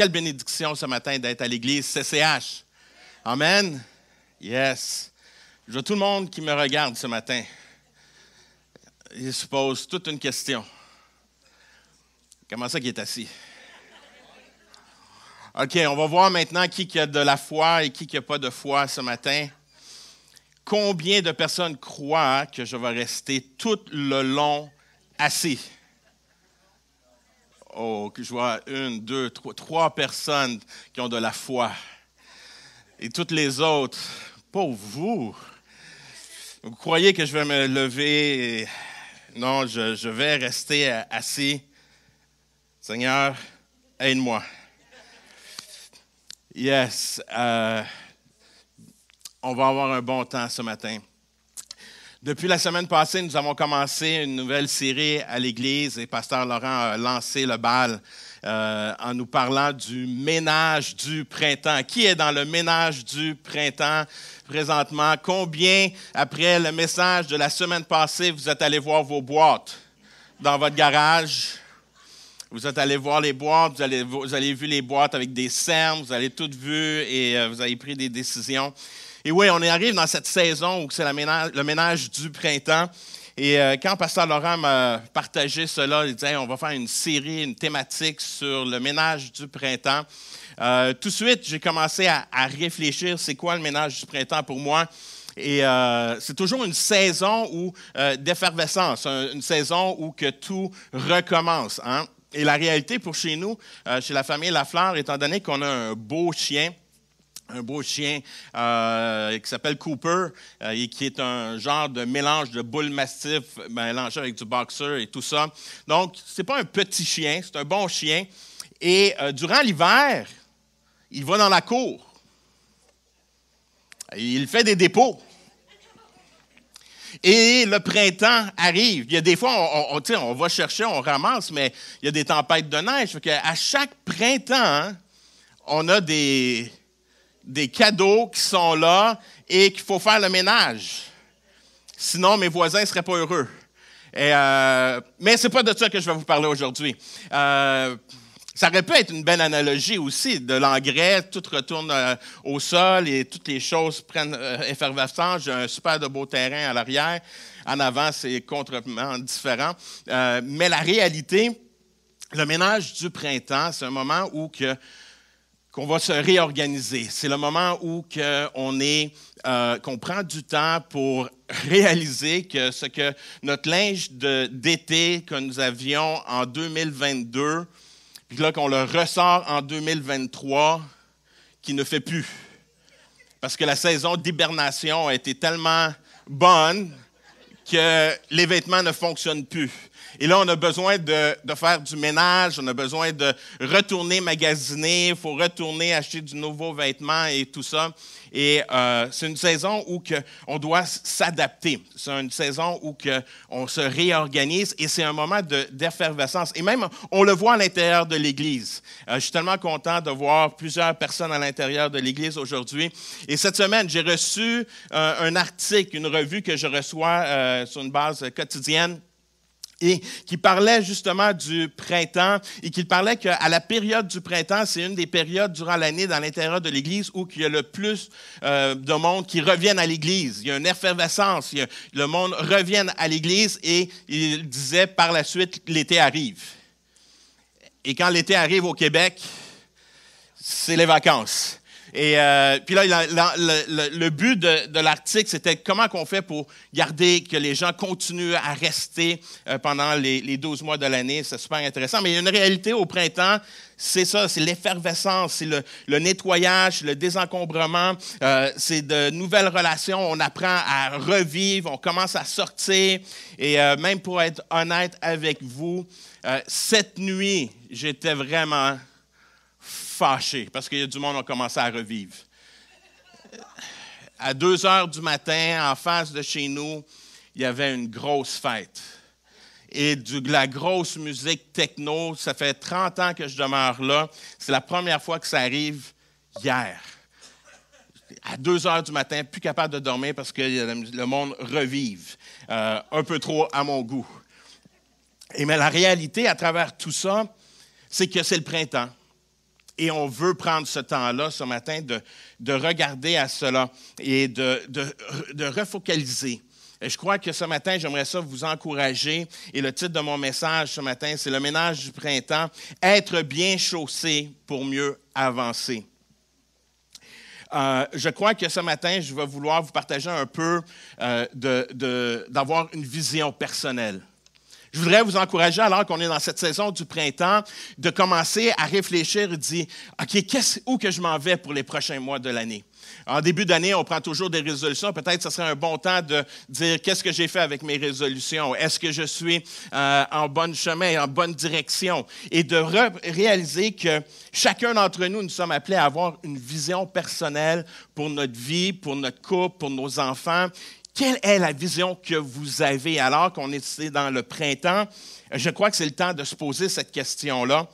Quelle bénédiction ce matin d'être à l'église CCH. Amen. Yes. Je vois tout le monde qui me regarde ce matin. Il se pose toute une question. Comment ça qu'il est assis? OK, on va voir maintenant qui a de la foi et qui n'a pas de foi ce matin. Combien de personnes croient que je vais rester tout le long assis? Oh, je vois 1, 2, 3 personnes qui ont de la foi. Et toutes les autres, pauvre vous. Vous croyez que je vais me lever? Et... Non, je vais rester assis. Seigneur, aide-moi. Yes. On va avoir un bon temps ce matin. Depuis la semaine passée, nous avons commencé une nouvelle série à l'Église et Pasteur Laurent a lancé le bal en nous parlant du ménage du printemps. Qui est dans le ménage du printemps présentement? Combien, après le message de la semaine passée, vous êtes allés voir vos boîtes dans votre garage? Vous êtes allés voir les boîtes, vous avez vu les boîtes avec des cernes, vous avez toutes vues et vous avez pris des décisions. Et oui, on arrive dans cette saison où c'est le ménage du printemps. Et quand Pasteur Laurent m'a partagé cela, il disait, on va faire une série, une thématique sur le ménage du printemps. Tout de suite, j'ai commencé à réfléchir, c'est quoi le ménage du printemps pour moi? Et c'est toujours une saison d'effervescence, une saison où que tout recommence. Hein? Et la réalité pour chez nous, chez la famille Lafleur, étant donné qu'on a un beau chien qui s'appelle Cooper et qui est un genre de mélange de bull mastiff mélangé avec du boxer et tout ça. Donc, c'est pas un petit chien, c'est un bon chien. Et durant l'hiver, il va dans la cour. Il fait des dépôts. Et le printemps arrive. Il y a des fois, on va chercher, on ramasse, mais il y a des tempêtes de neige. À chaque printemps, on a des cadeaux qui sont là et qu'il faut faire le ménage. Sinon, mes voisins ne seraient pas heureux. Mais ce n'est pas de ça que je vais vous parler aujourd'hui. Ça aurait pu être une belle analogie aussi de l'engrais. Tout retourne au sol et toutes les choses prennent effervescence. J'ai un super de beau terrain à l'arrière. En avant, c'est complètement différent. Mais la réalité, le ménage du printemps, c'est un moment où qu'on va se réorganiser. C'est le moment où qu'on prend du temps pour réaliser que ce que notre linge d'été que nous avions en 2022, puis là qu'on le ressort en 2023, qui ne fait plus. Parce que la saison d'hibernation a été tellement bonne que les vêtements ne fonctionnent plus. Et là, on a besoin de faire du ménage, on a besoin de retourner magasiner, il faut retourner acheter du nouveau vêtement et tout ça. Et c'est une saison où on doit s'adapter. C'est une saison où on se réorganise et c'est un moment d'effervescence. Et même, on le voit à l'intérieur de l'Église. Je suis tellement content de voir plusieurs personnes à l'intérieur de l'Église aujourd'hui. Et cette semaine, j'ai reçu un article, une revue que je reçois sur une base quotidienne, et qui parlait justement du printemps et qui parlait qu'à la période du printemps, c'est une des périodes durant l'année dans l'intérieur de l'Église où il y a le plus de monde qui reviennent à l'Église. Il y a une effervescence, le monde revient à l'Église et il disait par la suite, l'été arrive. Et quand l'été arrive au Québec, c'est les vacances. Et puis là, le but de l'article, c'était comment qu'on fait pour garder que les gens continuent à rester pendant les 12 mois de l'année. C'est super intéressant. Mais il y a une réalité au printemps, c'est ça, c'est l'effervescence, c'est le nettoyage, le désencombrement, c'est de nouvelles relations. On apprend à revivre, on commence à sortir. Et même pour être honnête avec vous, cette nuit, j'étais vraiment fâché parce qu'il y a du monde qui a commencé à revivre. À 2 heures du matin, en face de chez nous, il y avait une grosse fête. Et de la grosse musique techno, ça fait 30 ans que je demeure là. C'est la première fois que ça arrive hier. À 2 heures du matin, plus capable de dormir parce que le monde revive. Un peu trop à mon goût. Mais la réalité, à travers tout ça, c'est que c'est le printemps. Et on veut prendre ce temps-là, ce matin, de regarder à cela et de refocaliser. Et je crois que ce matin, j'aimerais ça vous encourager. Et le titre de mon message ce matin, c'est « Le ménage du printemps, être bien chaussé pour mieux avancer ». Je crois que ce matin, je vais vouloir vous partager un peu d'avoir une vision personnelle. Je voudrais vous encourager, alors qu'on est dans cette saison du printemps, de commencer à réfléchir et dire, OK, où que je m'en vais pour les prochains mois de l'année? En début d'année, on prend toujours des résolutions. Peut-être que ce serait un bon temps de dire, qu'est-ce que j'ai fait avec mes résolutions? Est-ce que je suis en bon chemin, en bonne direction? Et de réaliser que chacun d'entre nous, nous sommes appelés à avoir une vision personnelle pour notre vie, pour notre couple, pour nos enfants. Quelle est la vision que vous avez alors qu'on est dans le printemps? Je crois que c'est le temps de se poser cette question-là.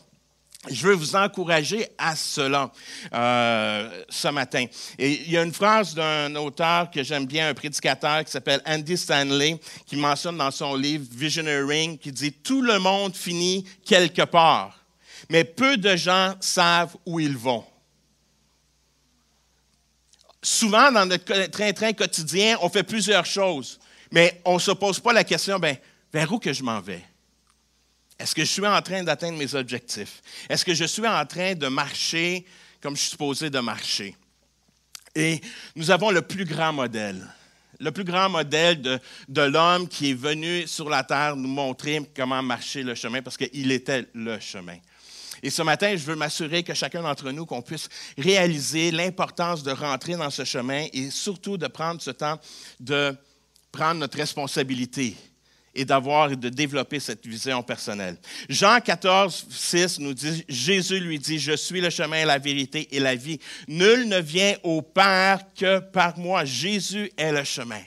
Je veux vous encourager à cela ce matin. Et il y a une phrase d'un auteur que j'aime bien, un prédicateur qui s'appelle Andy Stanley, qui mentionne dans son livre Visioneering, qui dit « Tout le monde finit quelque part, mais peu de gens savent où ils vont. » Souvent, dans notre train-train quotidien, on fait plusieurs choses, mais on ne se pose pas la question, vers où que je m'en vais? Est-ce que je suis en train d'atteindre mes objectifs? Est-ce que je suis en train de marcher comme je suis supposé de marcher? Et nous avons le plus grand modèle de l'homme qui est venu sur la terre nous montrer comment marcher le chemin, parce qu'il était le chemin. Et ce matin, je veux m'assurer que chacun d'entre nous, qu'on puisse réaliser l'importance de rentrer dans ce chemin et surtout de prendre ce temps de prendre notre responsabilité et d'avoir et de développer cette vision personnelle. Jean 14, 6 nous dit, Jésus lui dit, « Je suis le chemin, la vérité et la vie. Nul ne vient au Père que par moi. » Jésus est le chemin.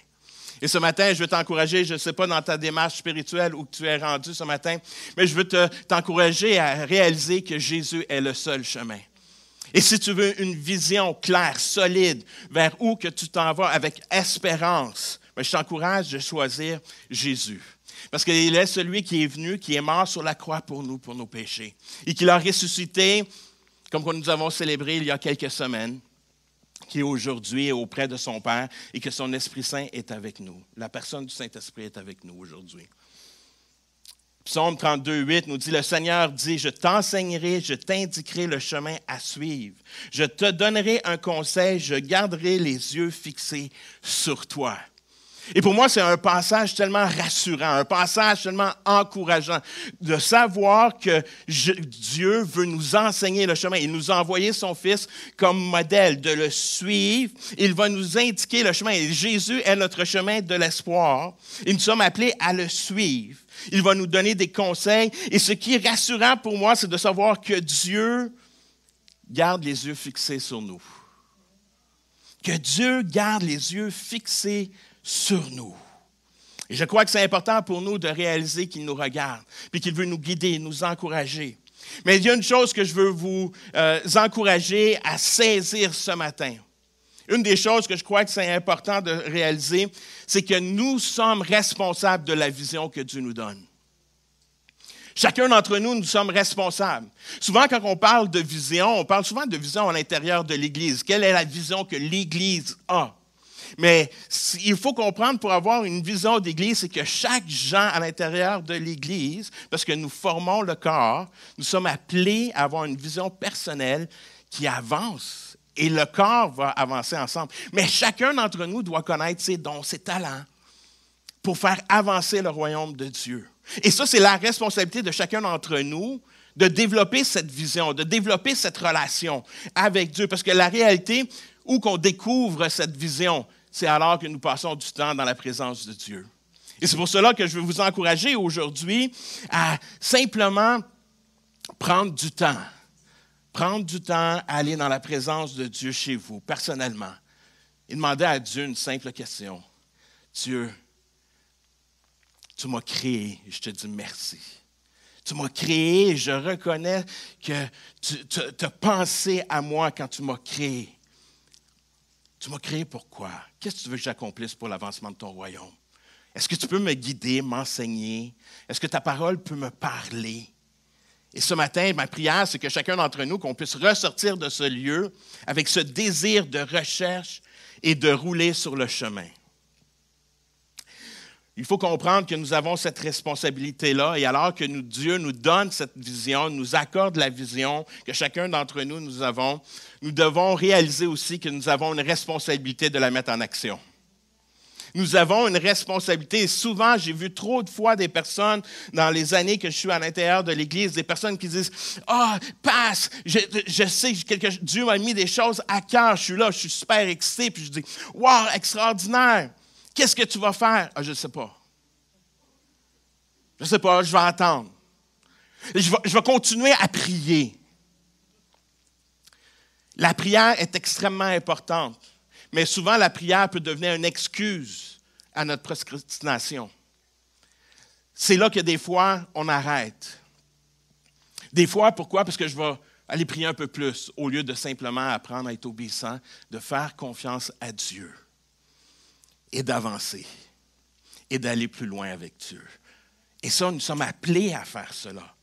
Et ce matin, je veux t'encourager, je ne sais pas dans ta démarche spirituelle où tu es rendu ce matin, mais je veux t'encourager à réaliser que Jésus est le seul chemin. Et si tu veux une vision claire, solide, vers où que tu t'en vas avec espérance, je t'encourage de choisir Jésus. Parce qu'il est celui qui est venu, qui est mort sur la croix pour nous, pour nos péchés. Et qui l'a ressuscité, comme nous avons célébré il y a quelques semaines, qui aujourd'hui est auprès de son Père et que son Esprit Saint est avec nous. La personne du Saint-Esprit est avec nous aujourd'hui. Psaume 32, 8 nous dit, « Le Seigneur dit, je t'enseignerai, je t'indiquerai le chemin à suivre. Je te donnerai un conseil, je garderai les yeux fixés sur toi. » Et pour moi, c'est un passage tellement rassurant, un passage tellement encourageant de savoir que Dieu veut nous enseigner le chemin. Il nous a envoyé son Fils comme modèle de le suivre. Il va nous indiquer le chemin. Et Jésus est notre chemin de l'espoir. Et nous sommes appelés à le suivre. Il va nous donner des conseils. Et ce qui est rassurant pour moi, c'est de savoir que Dieu garde les yeux fixés sur nous. Que Dieu garde les yeux fixés sur nous. Et je crois que c'est important pour nous de réaliser qu'il nous regarde, puis qu'il veut nous guider, nous encourager. Mais il y a une chose que je veux vous encourager à saisir ce matin. Une des choses que je crois que c'est important de réaliser, c'est que nous sommes responsables de la vision que Dieu nous donne. Chacun d'entre nous, nous sommes responsables. Souvent, quand on parle de vision, on parle souvent de vision à l'intérieur de l'Église. Quelle est la vision que l'Église a? Mais il faut comprendre, pour avoir une vision d'Église, c'est que chaque gens à l'intérieur de l'Église, parce que nous formons le corps, nous sommes appelés à avoir une vision personnelle qui avance. Et le corps va avancer ensemble. Mais chacun d'entre nous doit connaître ses dons, ses talents, pour faire avancer le royaume de Dieu. Et ça, c'est la responsabilité de chacun d'entre nous, de développer cette vision, de développer cette relation avec Dieu. Parce que la réalité, où qu'on découvre cette vision, c'est alors que nous passons du temps dans la présence de Dieu. Et c'est pour cela que je veux vous encourager aujourd'hui à simplement prendre du temps. Prendre du temps à aller dans la présence de Dieu chez vous, personnellement. Et demander à Dieu une simple question. Dieu, tu m'as créé et je te dis merci. Tu m'as créé et je reconnais que tu as pensé à moi quand tu m'as créé. Tu m'as créé pourquoi? Qu'est-ce que tu veux que j'accomplisse pour l'avancement de ton royaume? Est-ce que tu peux me guider, m'enseigner? Est-ce que ta parole peut me parler? Et ce matin, ma prière, c'est que chacun d'entre nous, qu'on puisse ressortir de ce lieu avec ce désir de recherche et de rouler sur le chemin. Il faut comprendre que nous avons cette responsabilité-là et alors que Dieu nous donne cette vision, nous accorde la vision que chacun d'entre nous, nous devons réaliser aussi que nous avons une responsabilité de la mettre en action. Nous avons une responsabilité. Et souvent, j'ai vu trop de fois des personnes dans les années que je suis à l'intérieur de l'Église, des personnes qui disent « Ah, passe, je sais que Dieu m'a mis des choses à cœur, je suis là, je suis super excité. » Puis je dis « Wow, extraordinaire! Qu'est-ce que tu vas faire? » Ah, je ne sais pas. Je ne sais pas, je vais attendre. Je vais continuer à prier. La prière est extrêmement importante. Mais souvent, la prière peut devenir une excuse à notre procrastination. C'est là que des fois, on arrête. Des fois, pourquoi? Parce que je vais aller prier un peu plus au lieu de simplement apprendre à être obéissant, de faire confiance à Dieu et d'avancer et d'aller plus loin avec Dieu. Et ça, nous sommes appelés à faire cela.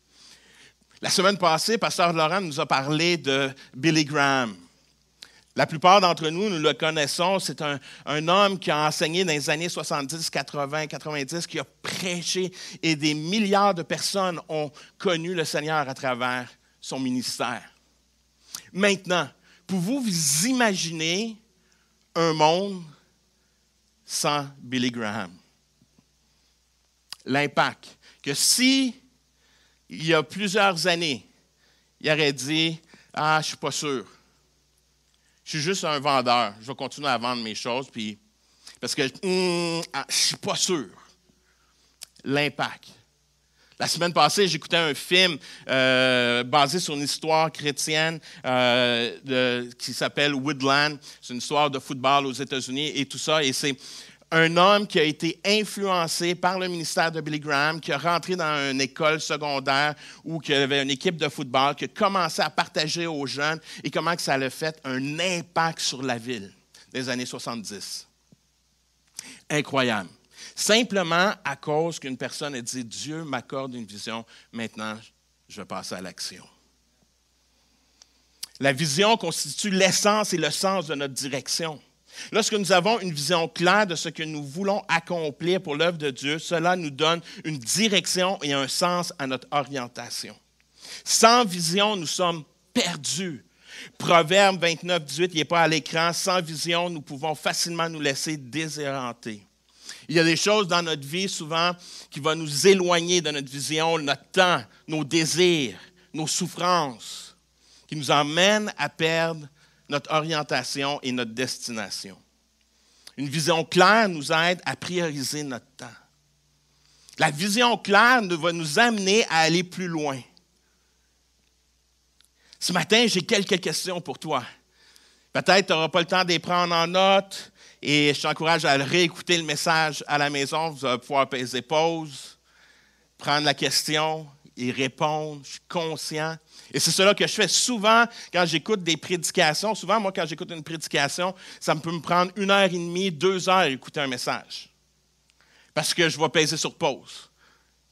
La semaine passée, Pasteur Laurent nous a parlé de Billy Graham. La plupart d'entre nous, nous le connaissons. C'est un homme qui a enseigné dans les années 70, 80, 90, qui a prêché et des milliards de personnes ont connu le Seigneur à travers son ministère. Maintenant, pouvez-vous vous imaginer un monde sans Billy Graham? L'impact que si, il y a plusieurs années, il aurait dit « Ah, je ne suis pas sûr. Je suis juste un vendeur. Je vais continuer à vendre mes choses, puis parce que je ne suis pas sûr. » L'impact. La semaine passée, j'écoutais un film basé sur une histoire chrétienne qui s'appelle Woodland. C'est une histoire de football aux États-Unis et tout ça. Et c'est un homme qui a été influencé par le ministère de Billy Graham, qui a rentré dans une école secondaire où il y avait une équipe de football, qui a commencé à partager aux jeunes et comment que ça a fait un impact sur la ville des années 70. Incroyable. Simplement à cause qu'une personne a dit « Dieu m'accorde une vision, maintenant je vais passer à l'action ». La vision constitue l'essence et le sens de notre direction. Lorsque nous avons une vision claire de ce que nous voulons accomplir pour l'œuvre de Dieu, cela nous donne une direction et un sens à notre orientation. Sans vision, nous sommes perdus. Proverbe 29, 18, il n'est pas à l'écran. Sans vision, nous pouvons facilement nous laisser désorienter. Il y a des choses dans notre vie souvent qui vont nous éloigner de notre vision, notre temps, nos désirs, nos souffrances, qui nous emmènent à perdre notre orientation et notre destination. Une vision claire nous aide à prioriser notre temps. La vision claire va nous amener à aller plus loin. Ce matin, j'ai quelques questions pour toi. Peut-être tu n'auras pas le temps de les prendre en note et je t'encourage à réécouter le message à la maison. Vous allez pouvoir peser pause, prendre la question et répondre. Je suis conscient. Et c'est cela que je fais souvent quand j'écoute des prédications. Souvent, moi, quand j'écoute une prédication, ça peut me prendre 1h30, 2 heures à écouter un message. Parce que je vais peser sur pause.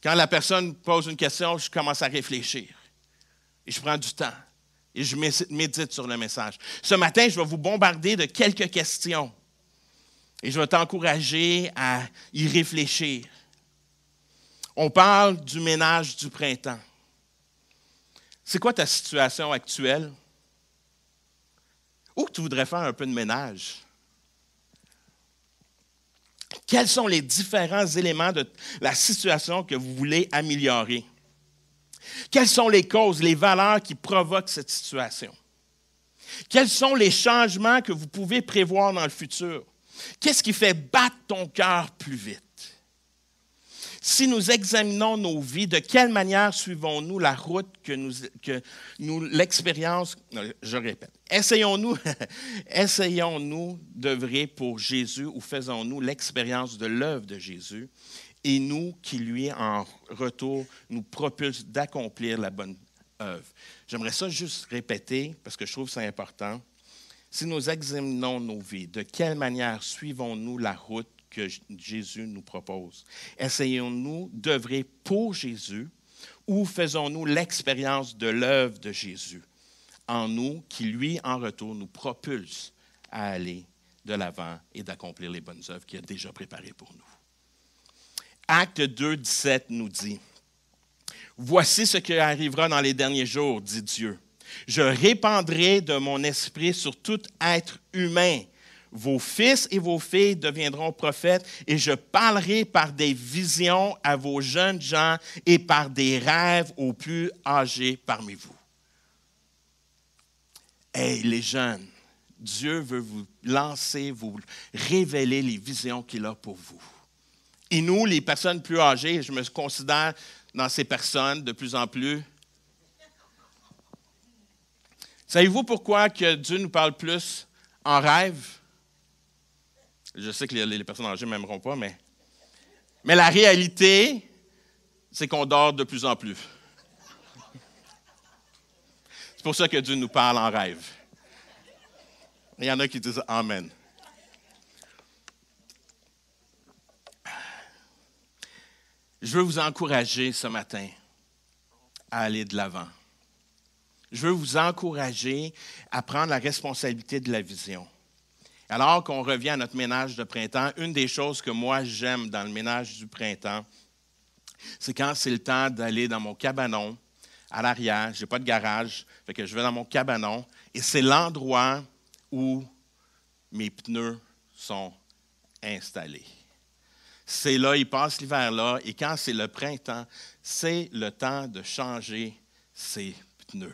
Quand la personne pose une question, je commence à réfléchir. Et je prends du temps. Et je médite sur le message. Ce matin, je vais vous bombarder de quelques questions. Et je vais t'encourager à y réfléchir. On parle du ménage du printemps. C'est quoi ta situation actuelle? Où tu voudrais faire un peu de ménage? Quels sont les différents éléments de la situation que vous voulez améliorer? Quelles sont les causes, les valeurs qui provoquent cette situation? Quels sont les changements que vous pouvez prévoir dans le futur? Qu'est-ce qui fait battre ton cœur plus vite? Si nous examinons nos vies, de quelle manière suivons-nous la route que nous l'expérience, je répète, essayons-nous d'œuvrer pour Jésus ou faisons-nous l'expérience de l'œuvre de Jésus et nous qui lui, en retour, nous propulse d'accomplir la bonne œuvre. J'aimerais ça juste répéter parce que je trouve que c'est important. Si nous examinons nos vies, de quelle manière suivons-nous la route que Jésus nous propose? Essayons-nous d'œuvrer pour Jésus Où faisons-nous l'expérience de l'œuvre de Jésus en nous, qui lui, en retour, nous propulse à aller de l'avant et d'accomplir les bonnes œuvres qu'il a déjà préparées pour nous. Acte 2, 17 nous dit, « Voici ce qui arrivera dans les derniers jours, dit Dieu. Je répandrai de mon esprit sur tout être humain. Vos fils et vos filles deviendront prophètes et je parlerai par des visions à vos jeunes gens et par des rêves aux plus âgés parmi vous. » Hey, les jeunes, Dieu veut vous lancer, vous révéler les visions qu'il a pour vous. Et nous, les personnes plus âgées, je me considère dans ces personnes de plus en plus. Savez-vous pourquoi que Dieu nous parle plus en rêve? Je sais que les personnes âgées ne m'aimeront pas, mais la réalité, c'est qu'on dort de plus en plus. C'est pour ça que Dieu nous parle en rêve. Il y en a qui disent « Amen ». Je veux vous encourager ce matin à aller de l'avant. Je veux vous encourager à prendre la responsabilité de la vision. Alors qu'on revient à notre ménage de printemps, une des choses que moi j'aime dans le ménage du printemps, c'est quand c'est le temps d'aller dans mon cabanon à l'arrière. Je n'ai pas de garage, fait que je vais dans mon cabanon et c'est l'endroit où mes pneus sont installés. C'est là, ils passent l'hiver là, et quand c'est le printemps, c'est le temps de changer ces pneus.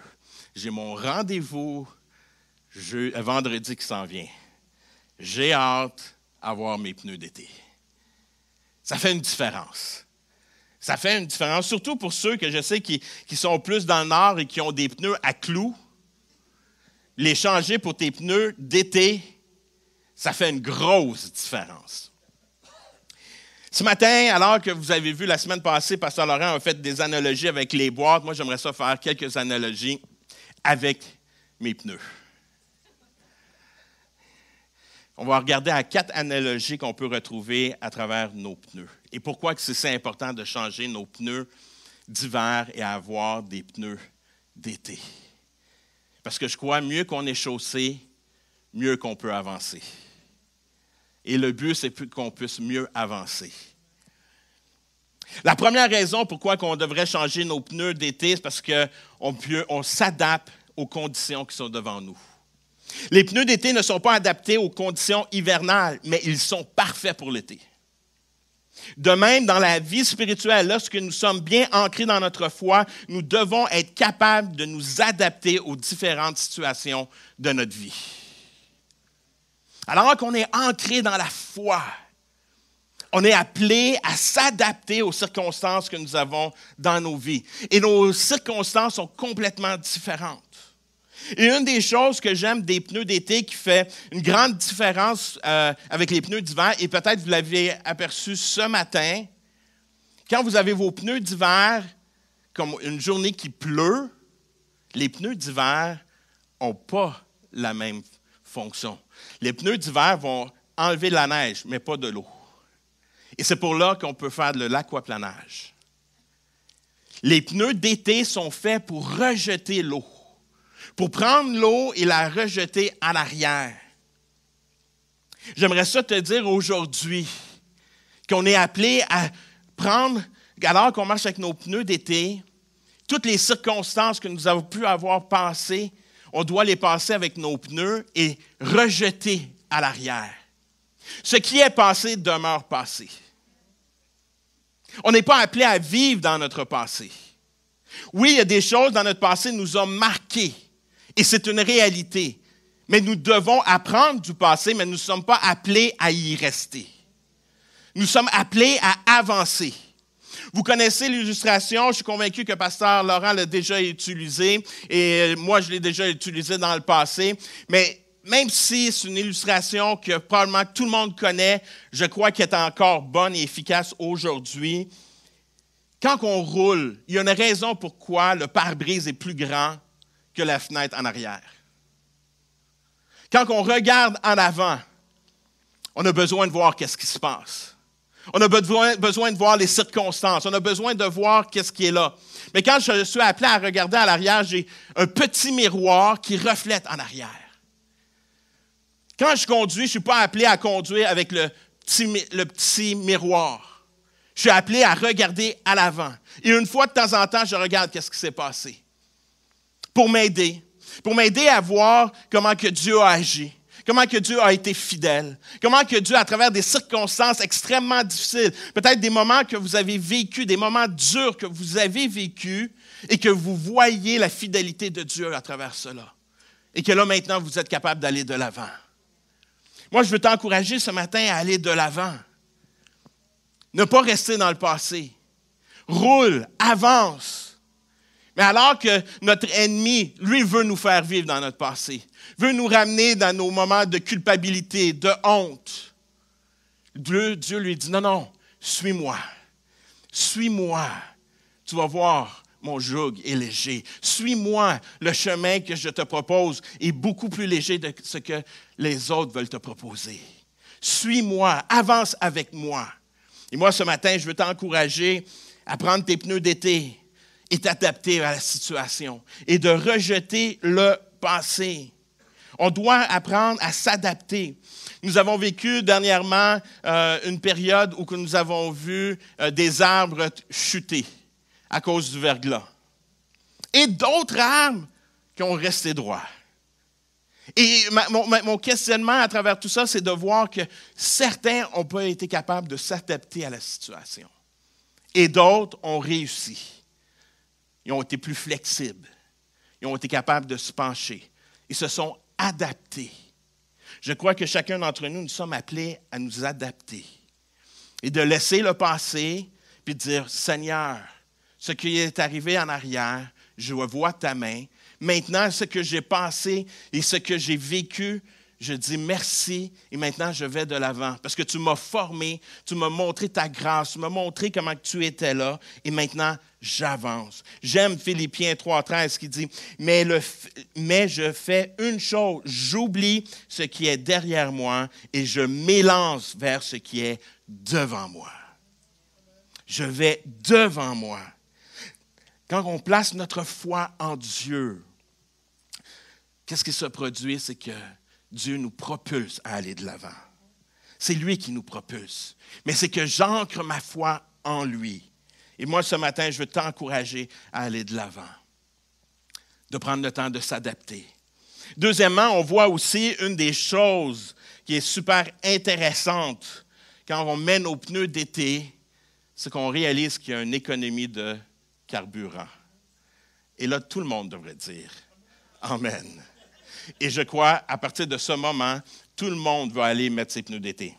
J'ai mon rendez-vous vendredi qui s'en vient. J'ai hâte à voir mes pneus d'été. Ça fait une différence. Ça fait une différence, surtout pour ceux que je sais qui sont plus dans le nord et qui ont des pneus à clous. Les changer pour tes pneus d'été, ça fait une grosse différence. Ce matin, alors que vous avez vu la semaine passée, Pasteur Laurent a fait des analogies avec les boîtes. Moi, j'aimerais ça faire quelques analogies avec mes pneus. On va regarder à 4 analogies qu'on peut retrouver à travers nos pneus. Et pourquoi c'est si important de changer nos pneus d'hiver et avoir des pneus d'été. Parce que je crois, mieux qu'on est chaussé, mieux qu'on peut avancer. Et le but, c'est qu'on puisse mieux avancer. La première raison pourquoi on devrait changer nos pneus d'été, c'est parce qu'on s'adapte aux conditions qui sont devant nous. Les pneus d'été ne sont pas adaptés aux conditions hivernales, mais ils sont parfaits pour l'été. De même, dans la vie spirituelle, lorsque nous sommes bien ancrés dans notre foi, nous devons être capables de nous adapter aux différentes situations de notre vie. Alors qu'on est ancré dans la foi, on est appelé à s'adapter aux circonstances que nous avons dans nos vies. Et nos circonstances sont complètement différentes. Et une des choses que j'aime des pneus d'été qui fait une grande différence avec les pneus d'hiver, et peut-être vous l'avez aperçu ce matin, quand vous avez vos pneus d'hiver, comme une journée qui pleut, les pneus d'hiver n'ont pas la même fonction. Les pneus d'hiver vont enlever de la neige, mais pas de l'eau. Et c'est pour là qu'on peut faire de l'aquaplanage. Les pneus d'été sont faits pour rejeter l'eau, pour prendre l'eau et la rejeter en arrière. J'aimerais ça te dire aujourd'hui qu'on est appelé à prendre, alors qu'on marche avec nos pneus d'été, toutes les circonstances que nous avons pu avoir passées, on doit les passer avec nos pneus et rejeter à l'arrière. Ce qui est passé demeure passé. On n'est pas appelé à vivre dans notre passé. Oui, il y a des choses dans notre passé qui nous ont marqués. Et c'est une réalité. Mais nous devons apprendre du passé, mais nous ne sommes pas appelés à y rester. Nous sommes appelés à avancer. Vous connaissez l'illustration, je suis convaincu que Pasteur Laurent l'a déjà utilisé et moi, je l'ai déjà utilisé dans le passé. Mais même si c'est une illustration que probablement tout le monde connaît, je crois qu'elle est encore bonne et efficace aujourd'hui. Quand on roule, il y a une raison pourquoi le pare-brise est plus grand que la fenêtre en arrière. Quand on regarde en avant, on a besoin de voir qu'est-ce qui se passe. On a besoin de voir les circonstances. On a besoin de voir qu'est-ce qui est là. Mais quand je suis appelé à regarder à l'arrière, j'ai un petit miroir qui reflète en arrière. Quand je conduis, je ne suis pas appelé à conduire avec le petit miroir. Je suis appelé à regarder à l'avant. Et une fois de temps en temps, je regarde qu'est-ce qui s'est passé. Pour m'aider à voir comment que Dieu a agi. Comment que Dieu a été fidèle. Comment que Dieu, à travers des circonstances extrêmement difficiles, peut-être des moments que vous avez vécus, des moments durs que vous avez vécus, et que vous voyez la fidélité de Dieu à travers cela. Et que là, maintenant, vous êtes capable d'aller de l'avant. Moi, je veux t'encourager ce matin à aller de l'avant. Ne pas rester dans le passé. Roule, avance. Mais alors que notre ennemi, lui, veut nous faire vivre dans notre passé, veut nous ramener dans nos moments de culpabilité, de honte, Dieu lui dit, non, suis-moi. Suis-moi. Tu vas voir, mon joug est léger. Suis-moi, le chemin que je te propose est beaucoup plus léger de ce que les autres veulent te proposer. Suis-moi, avance avec moi. Et moi, ce matin, je veux t'encourager à prendre tes pneus d'été et t'adapter à la situation et de rejeter le passé. On doit apprendre à s'adapter. Nous avons vécu dernièrement une période où nous avons vu des arbres chuter à cause du verglas. Et d'autres arbres qui ont resté droits. Et mon questionnement à travers tout ça, c'est de voir que certains n'ont pas été capables de s'adapter à la situation. Et d'autres ont réussi. Ils ont été plus flexibles. Ils ont été capables de se pencher. Ils se sont adaptés. Je crois que chacun d'entre nous sommes appelés à nous adapter. Et de laisser le passé, puis de dire, Seigneur, ce qui est arrivé en arrière, je vois ta main. Maintenant, ce que j'ai passé et ce que j'ai vécu, je dis merci et maintenant je vais de l'avant. Parce que tu m'as formé, tu m'as montré ta grâce, tu m'as montré comment tu étais là et maintenant j'avance. J'aime Philippiens 3,13 qui dit « Mais je fais une chose, j'oublie ce qui est derrière moi et je m'élance vers ce qui est devant moi. » Je vais devant moi. Quand on place notre foi en Dieu, qu'est-ce qui se produit? C'est que Dieu nous propulse à aller de l'avant. C'est lui qui nous propulse. Mais c'est que j'ancre ma foi en lui. Et moi, ce matin, je veux t'encourager à aller de l'avant, de prendre le temps de s'adapter. Deuxièmement, on voit aussi une des choses qui est super intéressante quand on met nos pneus d'été, c'est qu'on réalise qu'il y a une économie de carburant. Et là, tout le monde devrait dire Amen. Et je crois, à partir de ce moment, tout le monde va aller mettre ses pneus d'été.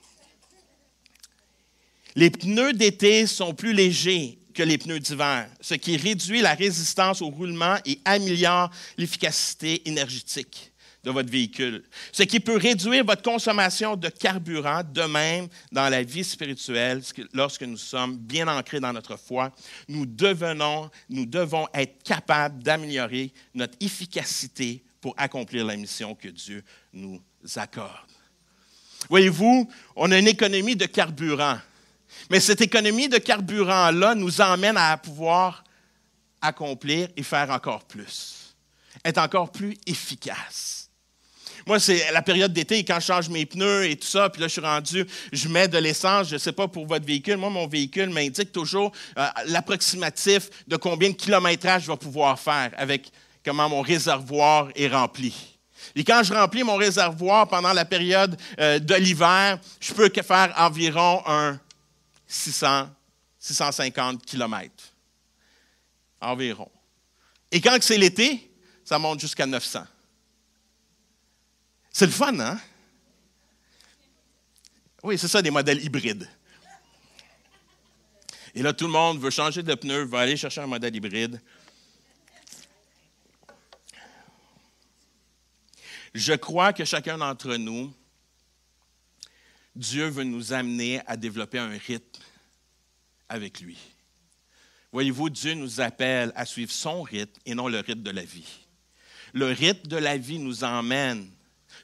Les pneus d'été sont plus légers que les pneus d'hiver, ce qui réduit la résistance au roulement et améliore l'efficacité énergétique de votre véhicule, ce qui peut réduire votre consommation de carburant. De même, dans la vie spirituelle, lorsque nous sommes bien ancrés dans notre foi, nous devons être capables d'améliorer notre efficacité pour accomplir la mission que Dieu nous accorde. Voyez-vous, on a une économie de carburant, mais cette économie de carburant-là nous emmène à pouvoir accomplir et faire encore plus, être encore plus efficace. Moi, c'est la période d'été, quand je change mes pneus et tout ça, puis là, je suis rendu, je mets de l'essence, je ne sais pas pour votre véhicule. Moi, mon véhicule m'indique toujours l'approximatif de combien de kilométrage je vais pouvoir faire avec comment mon réservoir est rempli. Et quand je remplis mon réservoir pendant la période de l'hiver, je peux faire environ 650 kilomètres. Environ. Et quand c'est l'été, ça monte jusqu'à 900. C'est le fun, hein? Oui, c'est ça, des modèles hybrides. Et là, tout le monde veut changer de pneu, veut aller chercher un modèle hybride. Je crois que chacun d'entre nous, Dieu veut nous amener à développer un rythme avec lui. Voyez-vous, Dieu nous appelle à suivre son rythme et non le rythme de la vie. Le rythme de la vie nous emmène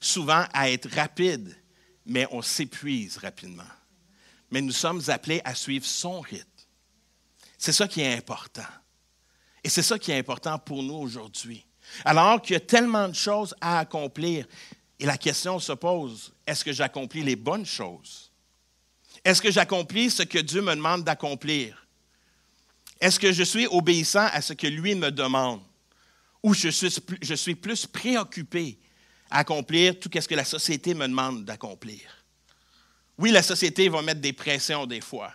souvent à être rapide, mais on s'épuise rapidement. mais nous sommes appelés à suivre son rythme. C'est ça qui est important. Et c'est ça qui est important pour nous aujourd'hui. Alors qu'il y a tellement de choses à accomplir, et la question se pose, est-ce que j'accomplis les bonnes choses? Est-ce que j'accomplis ce que Dieu me demande d'accomplir? Est-ce que je suis obéissant à ce que lui me demande? Ou je suis plus préoccupé à accomplir tout ce que la société me demande d'accomplir? Oui, la société va mettre des pressions des fois.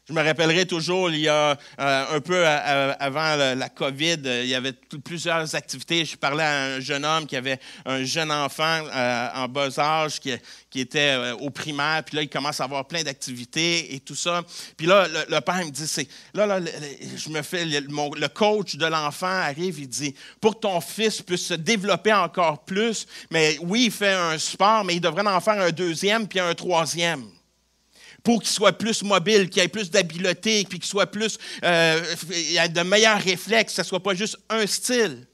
Je me rappellerai toujours, il y a un peu avant la COVID, il y avait plusieurs activités. Je parlais à un jeune homme qui avait un jeune enfant en bas âge qui était au primaire. Puis là, il commence à avoir plein d'activités et tout ça. Puis là, le père me dit, le coach de l'enfant arrive, il dit, pour que ton fils puisse se développer encore plus, mais oui, il fait un sport, mais il devrait en faire un deuxième puis un troisième. Pour qu'il soit plus mobile, qu'il ait plus d'habileté, puis qu'il soit plus, il ait de meilleurs réflexes, que ce ne soit pas juste un style.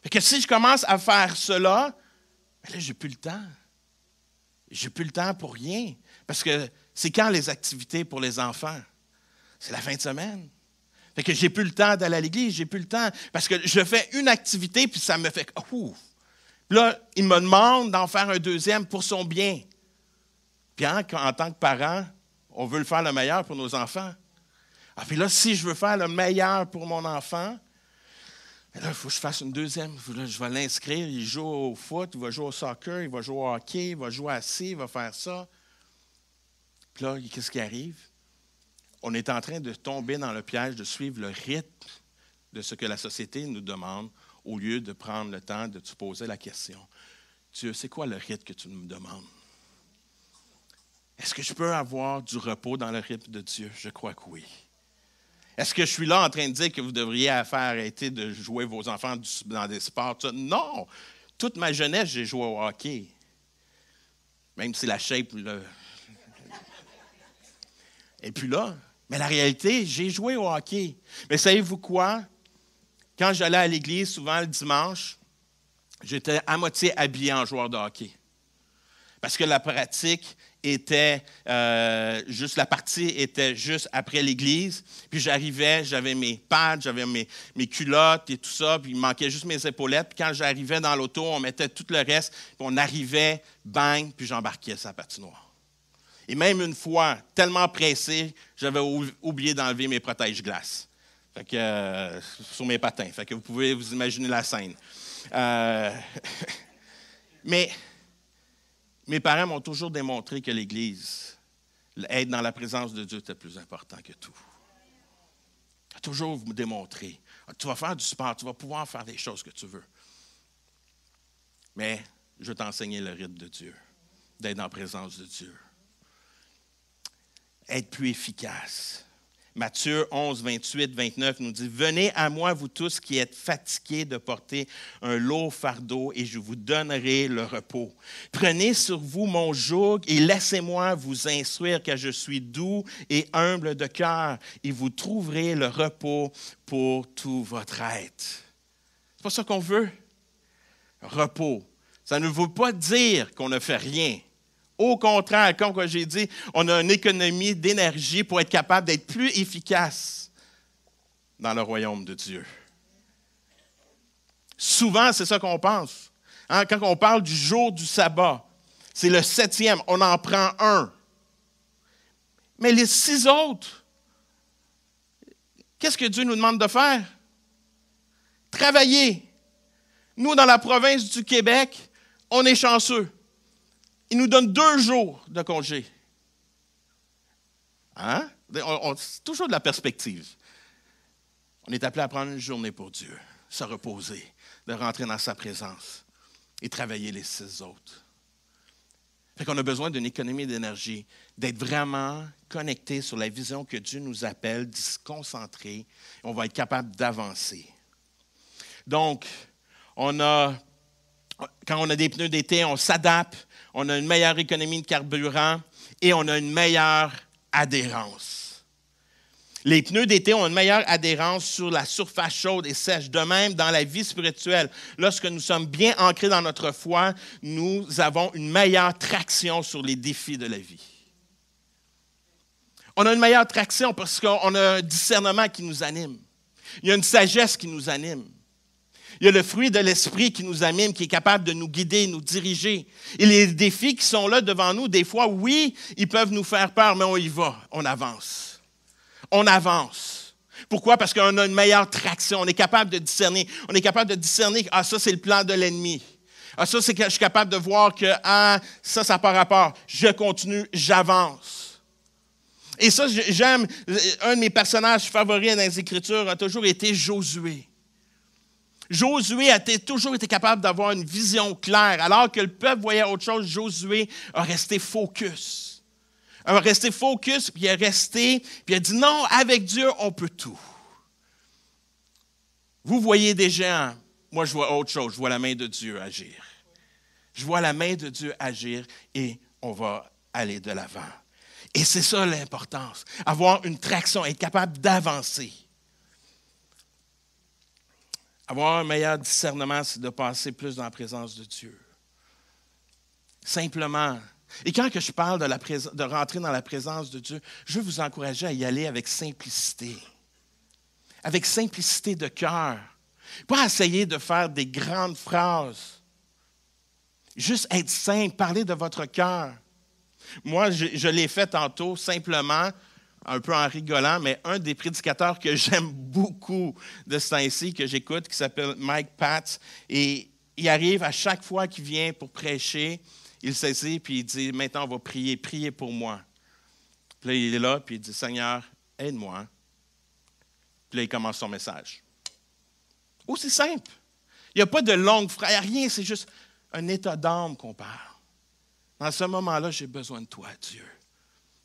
Fait que si je commence à faire cela, là, je n'ai plus le temps. Je n'ai plus le temps pour rien. Parce que c'est quand les activités pour les enfants? C'est la fin de semaine. Fait que j'ai plus le temps d'aller à l'église, j'ai plus le temps. Parce que je fais une activité, puis ça me fait... Puis là, il me demande d'en faire un deuxième pour son bien. Puis en tant que parent, on veut le faire le meilleur pour nos enfants. Puis là, si je veux faire le meilleur pour mon enfant, là, il faut que je fasse une deuxième. Là, je vais l'inscrire, il joue au foot, il va jouer au soccer, il va jouer au hockey, il va jouer à ci, il va faire ça. Puis là, qu'est-ce qui arrive? On est en train de tomber dans le piège de suivre le rythme de ce que la société nous demande au lieu de prendre le temps de te poser la question. Dieu, c'est quoi le rythme que tu me demandes? Est-ce que je peux avoir du repos dans le rythme de Dieu? Je crois que oui. Est-ce que je suis là en train de dire que vous devriez arrêter de jouer vos enfants dans des sports? Non! Toute ma jeunesse, j'ai joué au hockey. Même si la shape... Et puis là, mais la réalité, j'ai joué au hockey. Mais savez-vous quoi? Quand j'allais à l'église, souvent le dimanche, j'étais à moitié habillé en joueur de hockey. Parce que la pratique était la partie était juste après l'église. Puis j'arrivais, j'avais mes pads, j'avais mes culottes et tout ça, puis il manquait juste mes épaulettes. Puis quand j'arrivais dans l'auto, on mettait tout le reste, puis on arrivait, bang, puis j'embarquais sur la patinoire. Et même une fois, tellement pressé, j'avais oublié d'enlever mes protège-glaces. Fait que, sur mes patins. Fait que vous pouvez vous imaginer la scène. Mais mes parents m'ont toujours démontré que l'Église, être dans la présence de Dieu, était plus important que tout. Ils ont toujours me démontré. Tu vas faire du sport, tu vas pouvoir faire des choses que tu veux. Mais je vais t'enseigner le rythme de Dieu, d'être dans la présence de Dieu. Être plus efficace. Matthieu 11, 28, 29 nous dit « Venez à moi, vous tous qui êtes fatigués de porter un lourd fardeau, et je vous donnerai le repos. Prenez sur vous mon joug et laissez-moi vous instruire, car je suis doux et humble de cœur, et vous trouverez le repos pour tout votre être. » C'est pas ça qu'on veut. Repos. Ça ne veut pas dire qu'on ne fait rien. Au contraire, comme j'ai dit, on a une économie d'énergie pour être capable d'être plus efficace dans le royaume de Dieu. Souvent, c'est ça qu'on pense. Quand on parle du jour du sabbat, c'est le 7e, on en prend un. Mais les 6 autres, qu'est-ce que Dieu nous demande de faire? Travailler. Nous, dans la province du Québec, on est chanceux. Il nous donne 2 jours de congé. C'est toujours de la perspective. On est appelé à prendre une journée pour Dieu, se reposer, de rentrer dans sa présence et travailler les 6 autres. Fait qu'on a besoin d'une économie d'énergie, d'être vraiment connecté sur la vision que Dieu nous appelle, de se concentrer, et on va être capable d'avancer. Donc, quand on a des pneus d'été, on s'adapte. On a une meilleure économie de carburant et on a une meilleure adhérence. Les pneus d'été ont une meilleure adhérence sur la surface chaude et sèche. De même, dans la vie spirituelle, lorsque nous sommes bien ancrés dans notre foi, nous avons une meilleure traction sur les défis de la vie. On a une meilleure traction parce qu'on a un discernement qui nous anime. Il y a une sagesse qui nous anime. Il y a le fruit de l'esprit qui nous anime, qui est capable de nous guider, nous diriger. Et les défis qui sont là devant nous, des fois, oui, ils peuvent nous faire peur, mais on y va, on avance. On avance. Pourquoi? Parce qu'on a une meilleure traction. On est capable de discerner. On est capable de discerner, ça, c'est le plan de l'ennemi. Ça, c'est que je suis capable de voir que, ça n'a pas rapport. Je continue, j'avance. Et ça, j'aime, un de mes personnages favoris dans les Écritures a toujours été Josué. Josué a toujours été capable d'avoir une vision claire. Alors que le peuple voyait autre chose, Josué a resté focus. Il a resté focus, puis il a dit non, avec Dieu, on peut tout. Vous voyez des géants, moi je vois autre chose, je vois la main de Dieu agir. Je vois la main de Dieu agir et on va aller de l'avant. Et c'est ça l'importance, avoir une traction, être capable d'avancer. Avoir un meilleur discernement, c'est de passer plus dans la présence de Dieu. Simplement. Et quand que je parle de rentrer dans la présence de Dieu, je veux vous encourager à y aller avec simplicité. Avec simplicité de cœur. Pas essayer de faire des grandes phrases. Juste être simple, parler de votre cœur. Moi, je l'ai fait tantôt, simplement, un peu en rigolant, mais un des prédicateurs que j'aime beaucoup de ce temps-ci, que j'écoute, qui s'appelle Mike Patz, et il arrive à chaque fois qu'il vient pour prêcher, il s'assied puis il dit, maintenant on va prier, priez pour moi. Puis là, il est là, puis il dit, Seigneur, aide-moi. Puis là, il commence son message. Aussi simple. Il n'y a pas de longue phrase, il n'y a rien, c'est juste un état d'âme qu'on parle. Dans ce moment-là, j'ai besoin de toi, Dieu.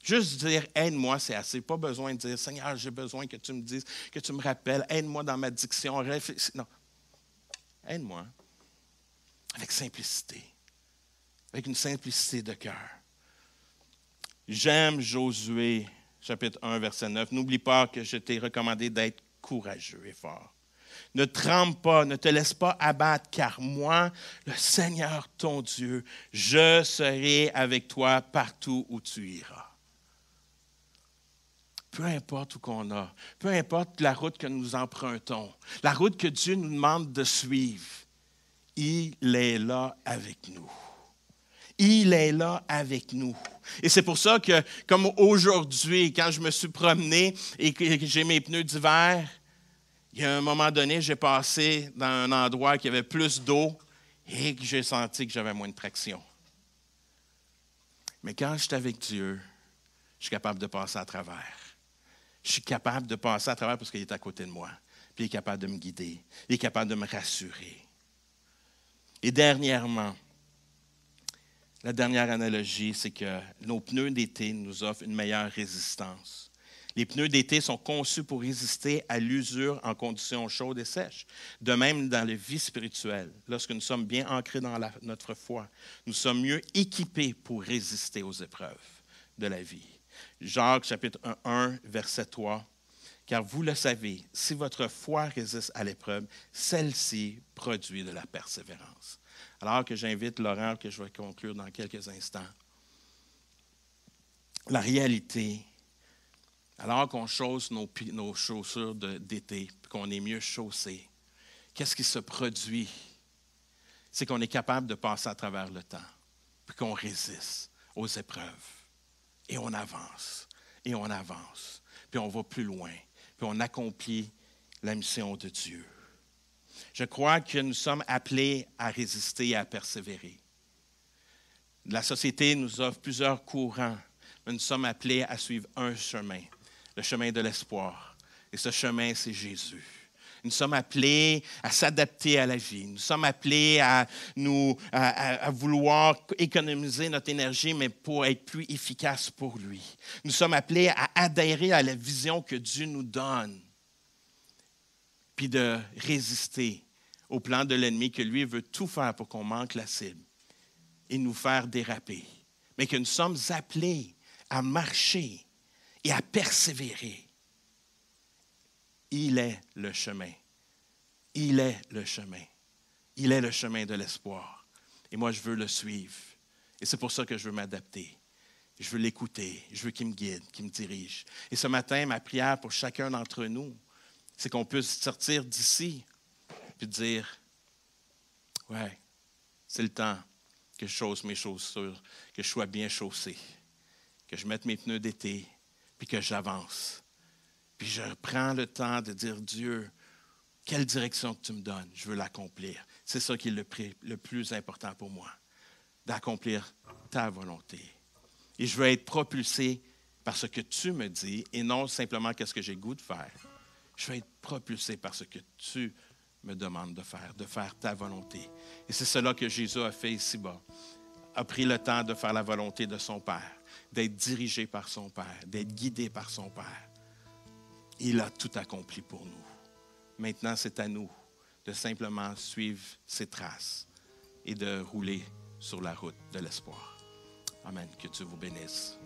Juste dire « aide-moi », c'est assez. Pas besoin de dire « Seigneur, j'ai besoin que tu me dises, que tu me rappelles, aide-moi dans ma diction. » Non. Aide-moi. Avec simplicité. Avec une simplicité de cœur. J'aime Josué, chapitre 1, verset 9. « N'oublie pas que je t'ai recommandé d'être courageux et fort. Ne tremble pas, ne te laisse pas abattre, car moi, le Seigneur ton Dieu, je serai avec toi partout où tu iras. » Peu importe où qu'on a, peu importe la route que nous empruntons, la route que Dieu nous demande de suivre, il est là avec nous. Il est là avec nous. Et c'est pour ça que, comme aujourd'hui, quand je me suis promené et que j'ai mes pneus d'hiver, il y a un moment donné, j'ai passé dans un endroit qui avait plus d'eau et que j'ai senti que j'avais moins de traction. Mais quand je suis avec Dieu, je suis capable de passer à travers. Je suis capable de passer à travers parce qu'il est à côté de moi. Puis il est capable de me guider. Il est capable de me rassurer. Et dernièrement, la dernière analogie, c'est que nos pneus d'été nous offrent une meilleure résistance. Les pneus d'été sont conçus pour résister à l'usure en conditions chaudes et sèches. De même, dans la vie spirituelle, lorsque nous sommes bien ancrés dans notre foi, nous sommes mieux équipés pour résister aux épreuves de la vie. Jacques, chapitre 1, verset 3. « Car vous le savez, si votre foi résiste à l'épreuve, celle-ci produit de la persévérance. » Alors que j'invite Laurent, que je vais conclure dans quelques instants. La réalité, alors qu'on chausse nos chaussures d'été, qu'on est mieux chaussés, qu'est-ce qui se produit? C'est qu'on est capable de passer à travers le temps, puis qu'on résiste aux épreuves. Et on avance, et on avance, puis on va plus loin, puis on accomplit la mission de Dieu. Je crois que nous sommes appelés à résister et à persévérer. La société nous offre plusieurs courants, mais nous sommes appelés à suivre un chemin, le chemin de l'espoir. Et ce chemin, c'est Jésus. Nous sommes appelés à s'adapter à la vie. Nous sommes appelés à vouloir économiser notre énergie, mais pour être plus efficace pour lui. Nous sommes appelés à adhérer à la vision que Dieu nous donne, puis de résister au plan de l'ennemi, que lui veut tout faire pour qu'on manque la cible et nous faire déraper. Mais que nous sommes appelés à marcher et à persévérer. Il est le chemin. Il est le chemin. Il est le chemin de l'espoir. Et moi, je veux le suivre. Et c'est pour ça que je veux m'adapter. Je veux l'écouter. Je veux qu'il me guide, qu'il me dirige. Et ce matin, ma prière pour chacun d'entre nous, c'est qu'on puisse sortir d'ici et dire, ouais, c'est le temps que je chausse mes chaussures, que je sois bien chaussé, que je mette mes pneus d'été, puis que j'avance. Puis je prends le temps de dire, Dieu, quelle direction que tu me donnes, je veux l'accomplir. C'est ça qui est le plus important pour moi, d'accomplir ta volonté. Et je veux être propulsé par ce que tu me dis et non simplement qu'est-ce que j'ai le goût de faire. Je veux être propulsé par ce que tu me demandes de faire ta volonté. Et c'est cela que Jésus a fait ici-bas. A pris le temps de faire la volonté de son Père, d'être dirigé par son Père, d'être guidé par son Père. Il a tout accompli pour nous. Maintenant, c'est à nous de simplement suivre ses traces et de rouler sur la route de l'espoir. Amen. Que Dieu vous bénisse.